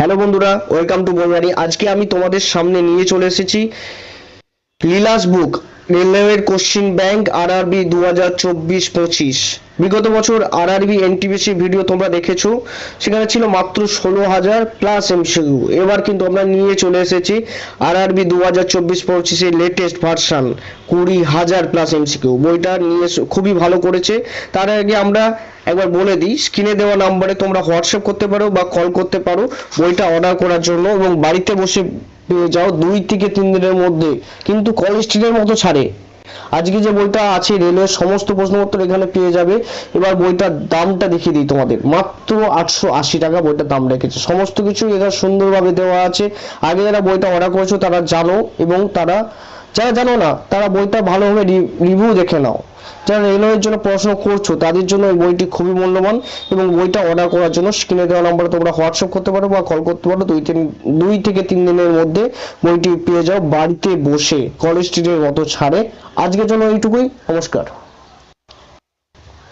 Hello বন্ধুরা, welcome to বইবাড়ি। আজকে আমি তোমাদের সামনে নিয়ে চলে এসেছি লীলাস বুক রেলওয়ের কোশ্চিন ব্যাংক আরআরবি 2024-25। বিগত বছর আরআরবি এনটিপিসি ভিডিও তোমরা দেখেছো, সেখানে ছিল মাত্র 16,000 প্লাস এমসিকিউ। এবার কিন্তু আমরা নিয়ে চলে এসেছি আরআরবি 2024-25 এর লেটেস্ট ভার্সান 20,000 প্লাস এমসিকিউ। বইটা নিয়ে খুবই ভালো করেছে। তার আগে আমরা একবার বলে দিই, স্ক্রিনে দেওয়া নাম্বারে তোমরা হোয়াটসঅ্যাপ করতে পারো বা কল করতে পারো বইটা অর্ডার করার জন্য, এবং বাড়িতে বসে পেয়ে যাও 2 থেকে 3 দিনের মধ্যে, কিন্তু কলেজ স্ট্রিটের মতো ছাড়ে। আজকে যে বইটা আছে রেলের সমস্ত প্রশ্নপত্র এখানে পেয়ে যাবে। এবার বইটার দামটা দেখিয়ে দিই তোমাদের, মাত্র 880 টাকা বইটার দাম রেখেছে। সমস্ত কিছু এখানে সুন্দরভাবে দেওয়া আছে। আগে যারা বইটা অর্ডার করেছো তারা জানো, এবং যারা জানো না তারা বইটা ভালোভাবে রিভিউ দেখে নাও। যারা রেলওয়ের জন্য পড়াশোনা করছো তাদের জন্য এই বইটি খুবই মূল্যবান, এবং বইটা অর্ডার করার জন্য স্ক্রিনে দেওয়া নাম্বারে তোমরা হোয়াটসঅ্যাপ করতে পারো বা কল করতে পারো। 2 থেকে 3 দিনের মধ্যে বইটি পেয়ে যাও বাড়িতে বসে, কলেজ স্ট্রিটের মতো ছাড়ে। আজকের জন্য এইটুকুই, নমস্কার।